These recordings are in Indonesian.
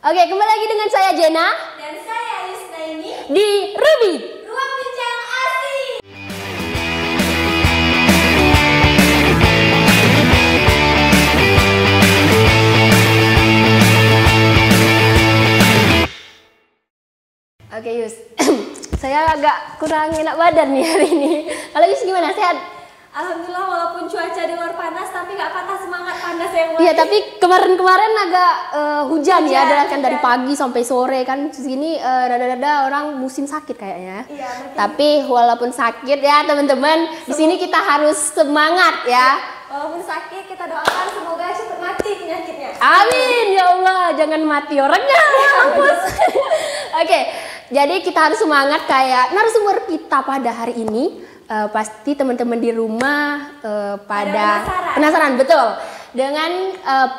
Oke, kembali lagi dengan saya Jena Dan saya Yusnaini di Ruby Ruang Bincang Asik. Oke Yus, saya agak kurang enak badan nih hari ini. Kalau Yus gimana? Sehat? Alhamdulillah, walaupun cuaca di luar panas tapi gak patah semangat panas yang Iya, tapi kemarin agak hujan ya, Hujan. dari pagi sampai sore kan. Sini rada-rada orang musim sakit kayaknya. Iya, berarti- Tapi walaupun sakit ya teman-teman, di sini kita harus semangat ya. Walaupun sakit kita doakan semoga cepat mati penyakitnya. Amin ya Allah, jangan mati orangnya. Mampus. Oke, jadi kita harus semangat kayak narasumber kita pada hari ini. Pasti teman-teman di rumah pada penasaran betul dengan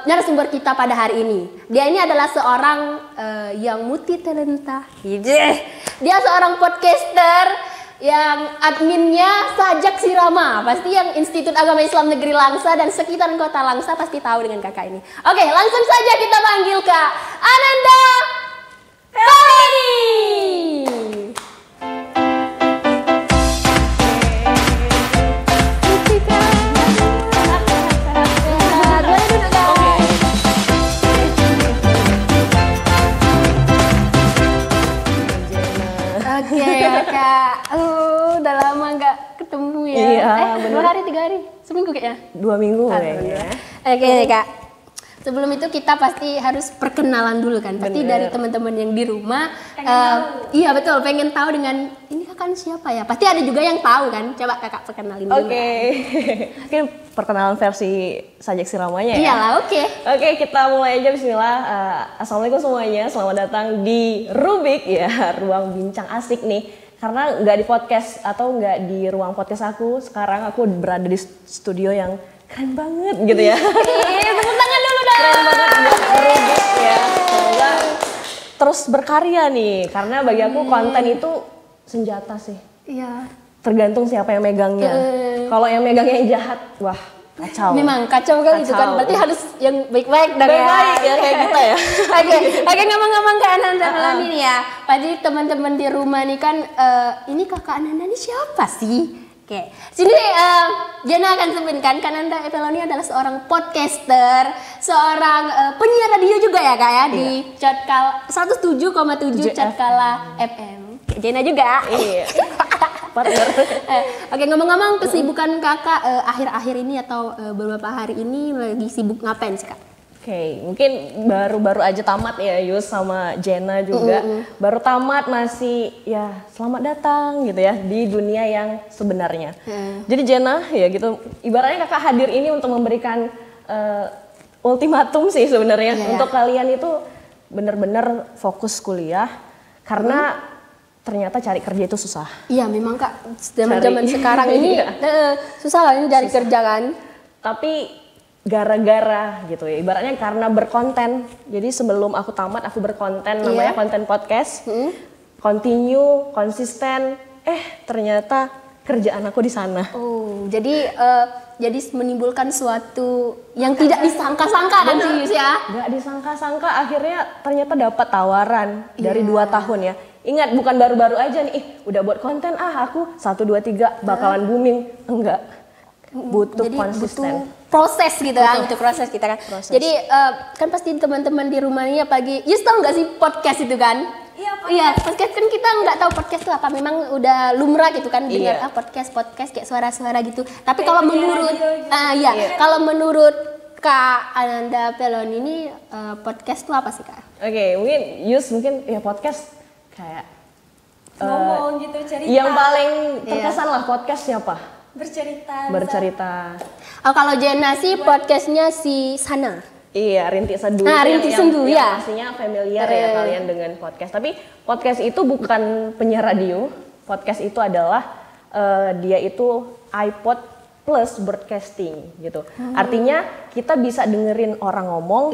narasumber kita pada hari ini. Dia ini adalah seorang yang multi talenta. Dia seorang podcaster yang adminnya Sajak Sirama, pasti yang Institut Agama Islam Negeri Langsa dan sekitaran kota Langsa pasti tahu dengan kakak ini. Oke, langsung saja kita panggil Kak Ananda Peloni. Oke Kak, udah lama nggak ketemu ya. Iya, 2 hari 3 hari, seminggu kayaknya. 2 minggu kayaknya. Oke Kak, sebelum itu kita pasti harus perkenalan dulu kan. Pasti dari teman-teman yang di rumah. Iya betul, pengen tahu dengan ini kakak siapa ya. Pasti ada juga yang tahu kan. Coba kakak perkenalin dulu. Oke. Mungkin perkenalan versi Sajak Siramanya ya. Iyalah, oke. Oke, kita mulai aja bismillah. Assalamualaikum semuanya, selamat datang di Rubik ya, ruang bincang asik nih. Karena nggak di podcast atau nggak di ruang podcast aku, sekarang aku berada di studio yang keren banget gitu ya. Tepuk tangan dulu dong. Keren banget buat Rubik ya. Semoga terus berkarya nih, karena bagi aku konten itu senjata sih. Iya. Tergantung siapa yang megangnya. Kalau yang megangnya yang jahat, wah kacau. Memang kacau kan itu kan. Kacau. Berarti harus yang baik-baik dan Baik-baik ya kayak kita ya. Oke, ngomong-ngomong Kak Ananda Peloni nih ya. Pasti teman-teman di rumah nih kan, ini Kakak Ananda ini siapa sih? Oke, sini Jena akan sebutkan Kak Ananda Peloni adalah seorang podcaster, seorang penyiar radio juga ya Kak ya di Cotkala 107,7 Cotkala FM. Jena juga. Iya. Partner. Oke, ngomong-ngomong kesibukan kakak akhir-akhir ini atau beberapa hari ini lagi sibuk ngapain sih kak? Oke, mungkin baru-baru aja tamat ya Yus sama Jena juga. Baru tamat masih ya selamat datang gitu ya di dunia yang sebenarnya. Jadi Jena ya gitu, ibaratnya kakak hadir ini untuk memberikan ultimatum sih sebenarnya untuk kalian itu benar-benar fokus kuliah karena ternyata cari kerja itu susah. Iya memang kak, zaman sekarang ini susah lah ini cari kerja kan. Tapi gara-gara gitu ya, ibaratnya karena berkonten. Jadi sebelum aku tamat aku berkonten, namanya konten podcast. Continue, konsisten. Ternyata kerjaan aku di sana. Oh, jadi menimbulkan suatu yang tidak disangka-sangka kan sih Yus ya? Gak disangka-sangka akhirnya ternyata dapat tawaran dari 2 tahun ya. Ingat bukan baru-baru aja nih, udah buat konten aku 1, 2, 3 bakalan booming. Enggak, butuh Jadi konsisten. butuh proses gitu kan, butuh proses kita kan. Jadi kan pasti teman-teman di rumah ini apalagi, Yus tau nggak sih podcast itu kan? Iya, podcast kan kita nggak tahu podcast itu apa. Memang udah lumrah gitu kan dengar podcast kayak suara-suara gitu. Tapi kalau menurut, kalau menurut Kak Ananda Peloni ini podcast itu apa sih kak? Oke, mungkin Yus mungkin ya podcast kayak Ngomong gitu, cerita. yang paling terkesan lah podcast siapa? Bercerita. Oh kalau Jena sih podcastnya si Sana. Iya, Rintik Seduh. Rintik Seduh ya. Pastinya familiar ya kalian dengan podcast. Tapi podcast itu bukan penyiar radio. Podcast itu adalah dia itu iPod plus broadcasting gitu. Artinya kita bisa dengerin orang ngomong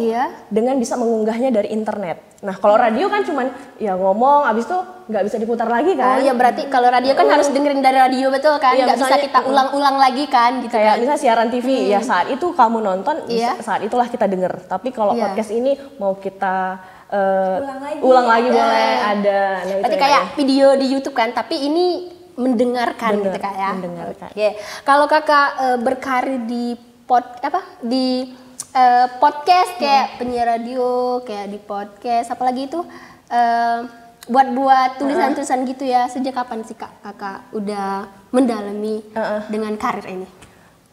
dengan bisa mengunggahnya dari internet. Nah kalau radio kan cuman ya ngomong, abis itu nggak bisa diputar lagi kan? Oh iya berarti kalau radio kan harus dengerin dari radio betul kan? Nggak bisa kita ulang-ulang lagi kan? Gitu kayak kan? misalnya siaran TV ya saat itu kamu nonton, saat itulah kita denger. Tapi kalau podcast ini mau kita ulang lagi boleh ada. Nah, berarti itu kayak video di YouTube kan, tapi ini mendengarkan gitu Kak ya. Mendengarkan. Oke. Kalau Kakak berkarir di podcast kayak penyiar radio, kayak di podcast, apalagi itu buat tulisan-tulisan gitu ya. Sejak kapan sih Kakak udah mendalami dengan karir ini?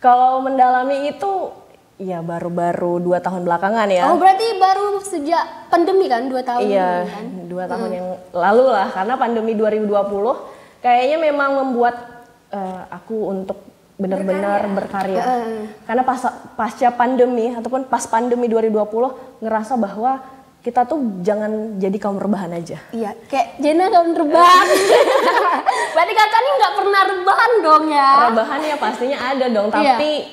Kalau mendalami itu ya baru-baru 2 tahun belakangan ya. Oh berarti baru sejak pandemi kan, 2 tahun Iya, kan? 2 tahun yang lalu lah, karena pandemi 2020 kayaknya memang membuat aku untuk benar-benar berkarya. Karena pasca pandemi ataupun pas pandemi 2020 ngerasa bahwa kita tuh jangan jadi kaum rebahan aja. Iya, kayak Jena kaum rebahan. Berarti Kakak nih nggak pernah rebahan dong ya? Rebahan ya pastinya ada dong, tapi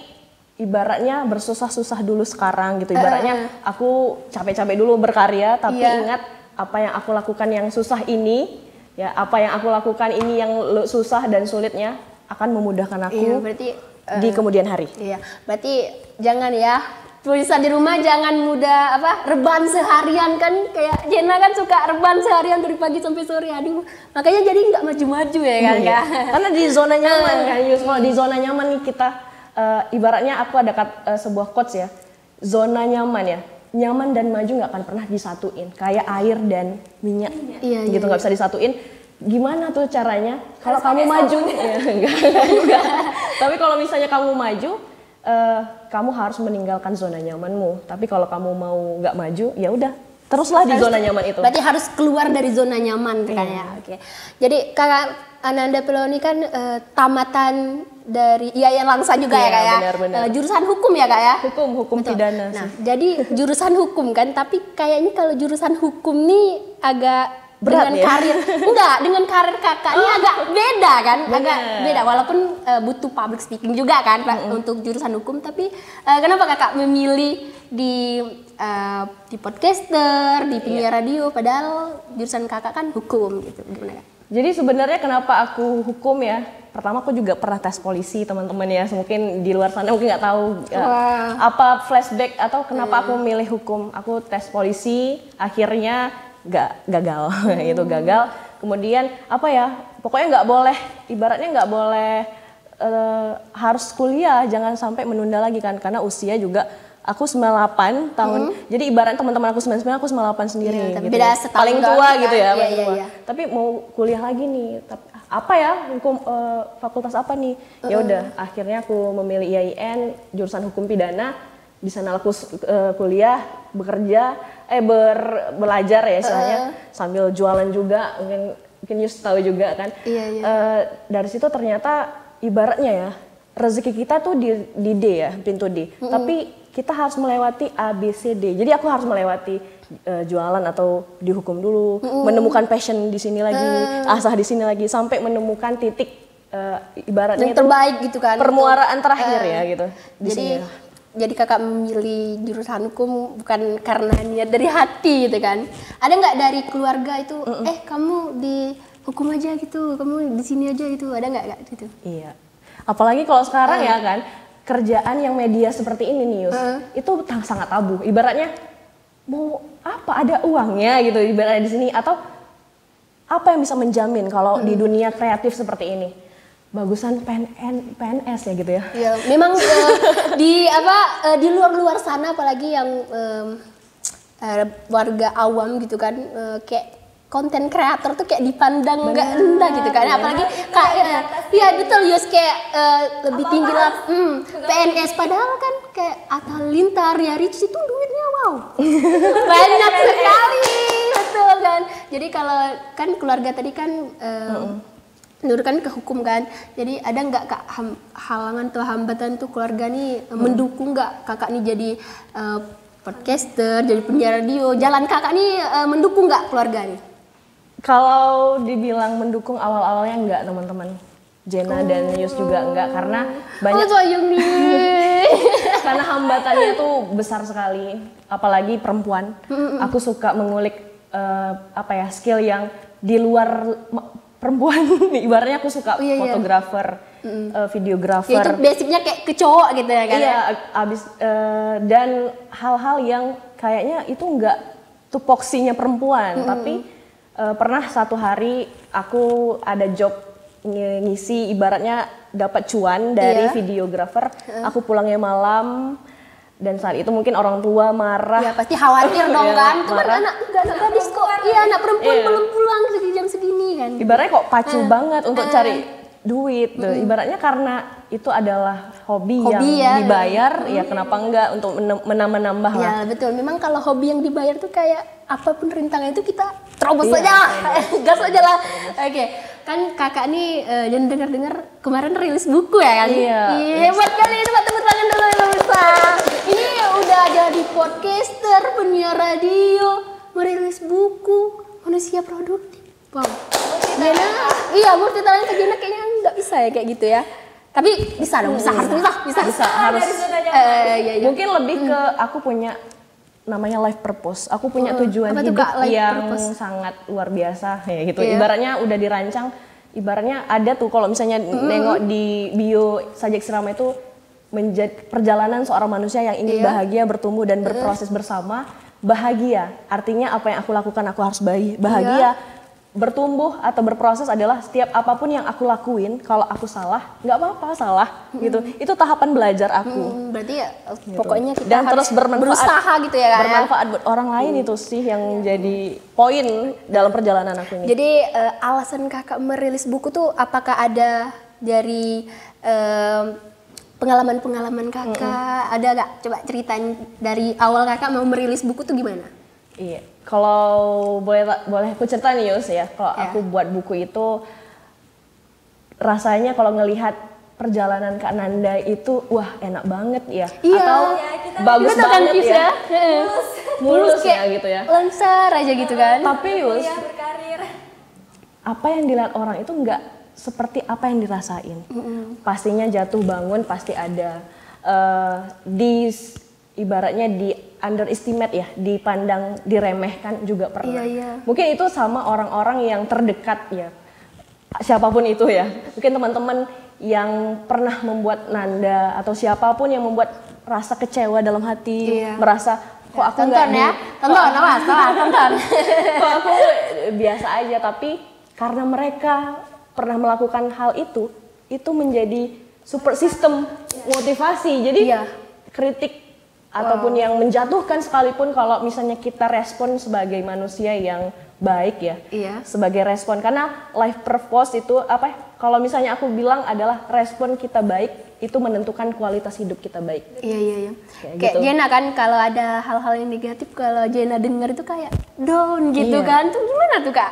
ibaratnya bersusah-susah dulu sekarang gitu. Ibaratnya aku capek-capek dulu berkarya, tapi ingat apa yang aku lakukan yang susah ini, ya apa yang aku lakukan ini yang susah dan sulitnya akan memudahkan aku berarti, di kemudian hari. Iya, berarti jangan ya bisa di rumah jangan mudah rebahan seharian kan, kayak Jena kan suka rebahan seharian dari pagi sampai sore, aduh makanya jadi nggak maju-maju ya kan ya. Karena di zona nyaman kan, kalau di zona nyaman nih kita ibaratnya aku ada sebuah quotes ya, zona nyaman ya, nyaman dan maju nggak akan pernah disatuin, kayak air dan minyak gitu nggak bisa disatuin. Gimana tuh caranya? Kalau kamu maju, ya, enggak. Tapi kalau misalnya kamu maju, kamu harus meninggalkan zona nyamanmu. Tapi kalau kamu mau nggak maju, ya udah teruslah di zona nyaman itu. Berarti harus keluar dari zona nyaman kan ya. Oke. Jadi Kakak Ananda Peloni kan tamatan dari IAIN Langsa juga ya Kak ya. Benar. Jurusan hukum ya Kak ya. Hukum pidana. Nah, jadi jurusan hukum kan, tapi kayaknya kalau jurusan hukum nih agak berat dengan karir dengan karir Kakak ini agak beda kan, agak beda walaupun butuh public speaking juga kan untuk jurusan hukum, tapi kenapa Kakak memilih di podcaster, di penyiar radio, padahal jurusan Kakak kan hukum gitu, gimana Kak? Jadi sebenarnya kenapa aku hukum ya? Pertama aku juga pernah tes polisi teman-teman ya, mungkin di luar sana mungkin nggak tahu apa flashback atau kenapa aku memilih hukum. Aku tes polisi, akhirnya gagal gitu, gagal. Kemudian apa ya, pokoknya nggak boleh, ibaratnya nggak boleh harus kuliah, jangan sampai menunda lagi kan, karena usia juga aku 98 tahun, jadi ibarat teman-teman aku 99, aku 98 sendiri gitu, beda setahun paling tua kan? gitu ya, paling tua. Tapi mau kuliah lagi nih, tapi apa ya hukum, fakultas apa nih, ya udah akhirnya aku memilih IAIN jurusan hukum pidana. Di sana aku kuliah, bekerja, belajar ya istilahnya, sambil jualan juga, mungkin Yus tahu juga kan. Dari situ ternyata ibaratnya ya, rezeki kita tuh di D ya, pintu D. Tapi kita harus melewati A, B, C, D. Jadi aku harus melewati jualan atau di hukum dulu, menemukan passion di sini lagi, asah di sini lagi, sampai menemukan titik ibaratnya yang terbaik gitu kan. Permuaraan terakhir ya gitu. Jadi Kakak memilih jurusan hukum bukan karena niat dari hati gitu kan? Ada nggak dari keluarga itu, kamu di hukum aja gitu, kamu di sini aja gitu, ada nggak gitu? Iya. Apalagi kalau sekarang ya kan, kerjaan yang media seperti ini nih Yus, itu sangat tabu. Ibaratnya mau apa, ada uangnya gitu, ibaratnya di sini, atau apa yang bisa menjamin kalau di dunia kreatif seperti ini? Bagusan PNS ya gitu ya. Ya, memang di luar sana apalagi yang warga awam gitu kan, kayak konten kreator tuh kayak dipandang nggak rendah gitu kan. Apalagi kayak betul Yus, kayak lebih tinggi lah PNS, padahal kan kayak Atta Halilintar, Ria Ricis itu duitnya wow. Banyak sekali, betul kan. Jadi kalau kan keluarga tadi kan menurutkan ke hukum kan, jadi ada nggak Kak halangan atau hambatan tuh keluarga nih mendukung nggak Kakak nih jadi podcaster, jadi penyiar radio, jalan Kakak nih mendukung nggak keluarga nih? Kalau dibilang mendukung awal-awalnya enggak teman-teman, Jena dan Yus juga enggak, karena banyak karena hambatannya tuh besar sekali, apalagi perempuan. Aku suka mengulik skill yang di luar perempuan. Ibaratnya aku suka fotografer, videografer. Ya, itu basicnya kayak ke cowok gitu ya kan? Iya, dan hal-hal yang kayaknya itu enggak tupoksinya perempuan, tapi pernah satu hari aku ada job ngisi ibaratnya dapat cuan dari videografer, aku pulangnya malam dan saat itu mungkin orang tua marah. Ya pasti khawatir dong kan, itu kan marah. anak gadis kok, iya anak perempuan belum pulang jam segini kan. Ibaratnya kok pacu banget untuk cari duit, tuh. Ibaratnya karena itu adalah hobi yang dibayar, ya kenapa enggak untuk menambah-nambah lah. Ya betul, memang kalau hobi yang dibayar tuh kayak apapun rintangan itu kita terobos aja, gas aja lah. Oke, kan kakak nih dan dengar-dengar kemarin rilis buku ya kan? Iya. Hebat kali ini, tepuk tangan dulu ya pemirsa. Ini udah jadi podcaster, penyiar radio, merilis buku, manusia produktif. Wow. Jena, iya multi talenta Jena kayaknya nggak bisa ya kayak gitu ya. Tapi bisa dong, bisa. Harus. Iya. Mungkin lebih ke aku punya namanya life purpose. Aku punya tujuan apa tuh, hidup Kak, life yang purpose? sangat luar biasa ya gitu. Iya. Ibaratnya udah dirancang, ibaratnya ada tuh kalau misalnya nengok di bio Sajak Sirama itu menjadi perjalanan seorang manusia yang ingin bahagia, bertumbuh dan berproses bersama. Bahagia, artinya apa yang aku lakukan aku harus bahagia. Bertumbuh atau berproses adalah setiap apapun yang aku lakuin, kalau aku salah, nggak apa-apa salah gitu. Itu tahapan belajar aku. Berarti ya Gitu. pokoknya kita Dan terus berusaha gitu ya kan. bermanfaat buat orang lain itu sih yang jadi poin dalam perjalanan aku ini. Jadi alasan kakak merilis buku tuh apakah ada dari pengalaman-pengalaman kakak? Ada gak? Coba ceritain dari awal kakak mau merilis buku tuh gimana? Iya, kalau boleh aku cerita nih Yus ya, kalau aku buat buku itu rasanya kalau ngelihat perjalanan Kak Nanda itu wah enak banget ya, Iya. atau kita bagus Betul kan, banget Kis ya, mulus kayak ya gitu ya. Lancar aja gitu kan. Tapi Yus, Ya berkarir. apa yang dilihat orang itu nggak seperti apa yang dirasain. Pastinya jatuh bangun pasti ada. Ibaratnya di underestimate ya, dipandang, diremehkan juga pernah. Iya. Mungkin itu sama orang-orang yang terdekat ya, siapapun itu ya. Mungkin teman-teman yang pernah membuat Nanda atau siapapun yang membuat rasa kecewa dalam hati, merasa kok aku nggak tonton. kok aku biasa aja, tapi karena mereka pernah melakukan hal itu menjadi super sistem motivasi. Jadi kritik ataupun yang menjatuhkan sekalipun, kalau misalnya kita respon sebagai manusia yang baik ya, sebagai respon, karena life purpose itu apa ya, kalau misalnya aku bilang adalah respon kita baik itu menentukan kualitas hidup kita baik. Iya. Kayak gitu. Jena kan kalau ada hal-hal yang negatif, kalau Jena denger itu kayak down gitu kan, tuh gimana tuh Kak?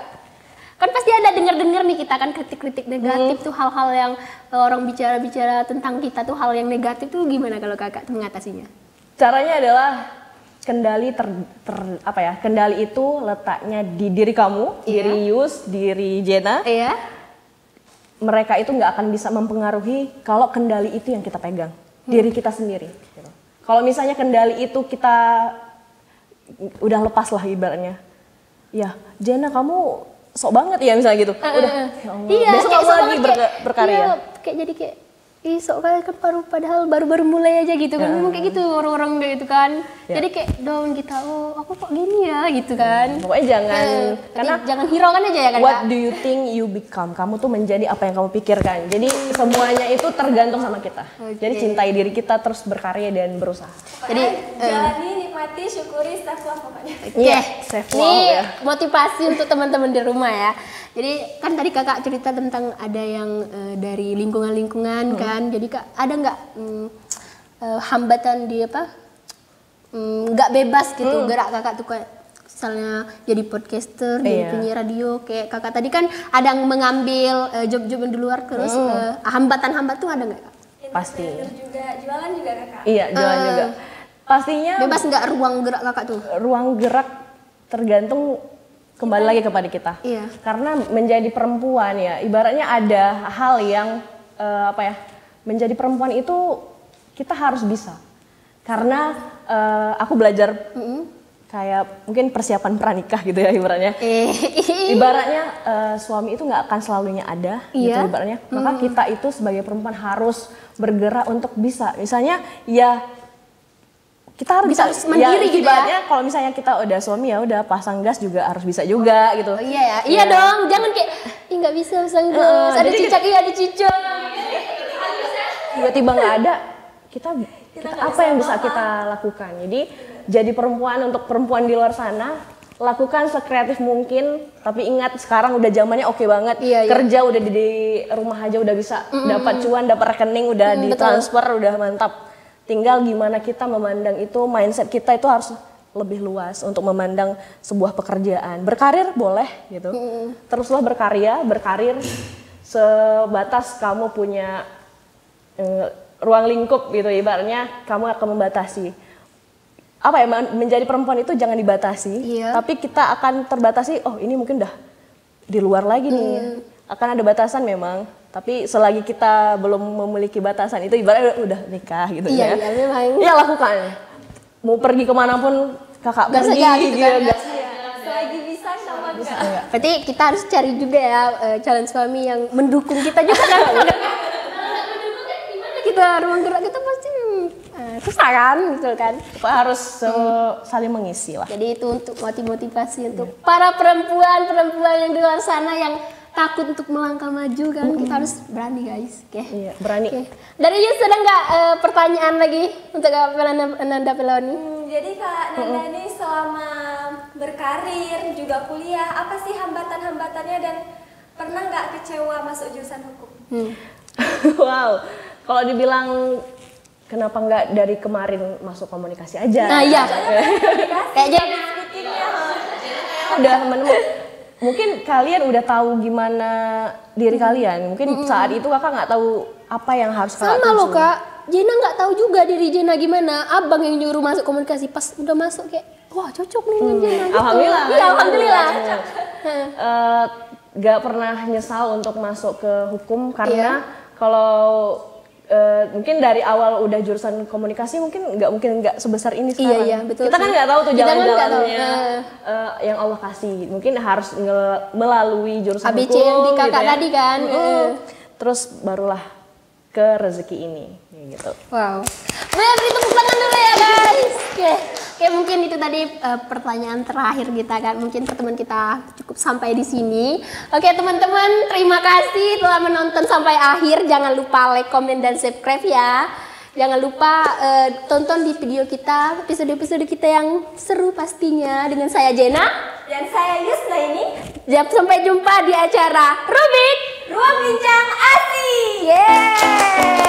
Kan pasti ada denger-denger nih kita kan kritik-kritik negatif tuh, hal-hal yang orang bicara-bicara tentang kita tuh, hal yang negatif tuh gimana kalau kakak tuh mengatasinya? Caranya adalah kendali kendali itu letaknya di diri kamu, diri Yus, diri Jena. Iya. Mereka itu nggak akan bisa mempengaruhi kalau kendali itu yang kita pegang, diri kita sendiri. Gitu. Kalau misalnya kendali itu kita udah lepas lah ibaratnya, ya Jena kamu sok banget ya misalnya gitu, udah ya Allah, besok kamu lagi berkarya. Iya, kayak jadi kayak sok kali kan padahal baru mulai aja gitu kan, memang kayak gitu orang-orang kayak gitu kan. Jadi kayak down kita, aku kok gini ya gitu kan. Pokoknya jangan hiraukan aja ya kan. What do you think you become? Kamu tuh menjadi apa yang kamu pikirkan. Jadi semuanya itu tergantung sama kita. Jadi cintai diri kita, terus berkarya dan berusaha. Jadi jalani, nikmati, syukuri, self love pokoknya. Self love Ini ya. motivasi untuk teman-teman di rumah ya. Jadi kan tadi kakak cerita tentang ada yang dari lingkungan-lingkungan kan. Jadi kak ada nggak hambatan di nggak bebas gitu gerak kakak tuh, kayak misalnya jadi podcaster, jadi penyiar radio kayak kakak tadi kan ada yang mengambil job-job di luar, terus hambatan-hambatan tuh ada nggak kak? Pasti. Juga jualan juga kakak. Iya, jualan juga. Pastinya Bebas nggak ruang gerak kakak tuh? ruang gerak tergantung kembali lagi kepada kita. Iya. Karena menjadi perempuan ya, ibaratnya ada hal yang menjadi perempuan itu kita harus bisa. Karena aku belajar kayak mungkin persiapan pranikah gitu ya ibaratnya. Ibaratnya suami itu nggak akan selalunya ada gitu ibaratnya. Maka kita itu sebagai perempuan harus bergerak untuk bisa. Misalnya ya kita harus Bisa mandiri gitu ya. ibaratnya kalau misalnya kita udah suami ya udah pasang gas juga harus bisa juga gitu. Oh, iya ya, iya dong, jangan kayak ih nggak bisa pasang gas, ada jadi cicak, iya ada cicak. Tiba-tiba nggak ada, kita apa yang bisa kita lakukan? Jadi perempuan, untuk perempuan di luar sana, lakukan sekreatif mungkin, tapi ingat sekarang udah zamannya oke banget. Iya, Kerja udah di rumah aja udah bisa dapat cuan, dapat rekening, udah ditransfer, udah mantap. Tinggal gimana kita memandang itu, mindset kita itu harus lebih luas untuk memandang sebuah pekerjaan. Berkarir boleh gitu. Teruslah berkarir sebatas kamu punya ruang lingkup gitu, ibaratnya kamu akan membatasi. Apa ya, menjadi perempuan itu jangan dibatasi, tapi kita akan terbatasi, oh ini mungkin udah di luar lagi nih. Akan ada batasan memang, tapi selagi kita belum memiliki batasan itu ibaratnya udah nikah gitu ya. Iya, memang. Ya lakukan. Mau pergi kemanapun kakak Gas pergi aja gitu kan. gas. Selagi bisa sama Bisa, enggak. enggak? Berarti kita harus cari juga ya calon suami yang mendukung kita juga kan. Kita ruang gerak kita pasti susah kan gitu kan. Harus saling mengisi lah. Jadi itu untuk motivasi untuk para perempuan yang di luar sana yang takut untuk melangkah maju kan, kita harus berani guys. Oke. Iya, berani. Oke. Dari Yus ada nggak pertanyaan lagi untuk Kak Nanda Peloni? Jadi Kak Nanda ini selama berkarir juga kuliah, apa sih hambatan-hambatannya dan pernah nggak kecewa masuk jurusan hukum? Wow, kalau dibilang kenapa nggak dari kemarin masuk komunikasi aja? Nah iya, kayaknya udah mungkin kalian udah tahu gimana diri kalian. Mungkin saat itu kakak nggak tahu apa yang harus kakak sama tuju. loh Kak. Jena nggak tahu juga diri Jena gimana. Abang yang nyuruh masuk komunikasi, pas udah masuk kayak wah cocok nih dengan Jena. Gitu. Alhamdulillah. Iya alhamdulillah. Gak pernah nyesal untuk masuk ke hukum karena kalau mungkin dari awal udah jurusan komunikasi mungkin nggak sebesar ini sekarang. Iya, betul Kita kan sih. nggak tahu tuh Kita kan nggak jalan-jalannya tahu. yang Allah kasih. Mungkin harus melalui jurusan ABC hukum yang di kakak gitu ya. tadi kan. Terus barulah ke rezeki ini gitu. Wow. Beri tepuk tangan dulu ya guys. Oke, mungkin itu tadi pertanyaan terakhir kita kan. Mungkin pertemuan kita cukup sampai di sini. Oke teman-teman, terima kasih telah menonton sampai akhir. Jangan lupa like, komen, dan subscribe ya. Jangan lupa tonton di video kita, episode-episode kita yang seru pastinya. Dengan saya Jena. Dan saya Yusna ini, Sampai jumpa di acara Rubik Ruang Bincang Asik. Yeay.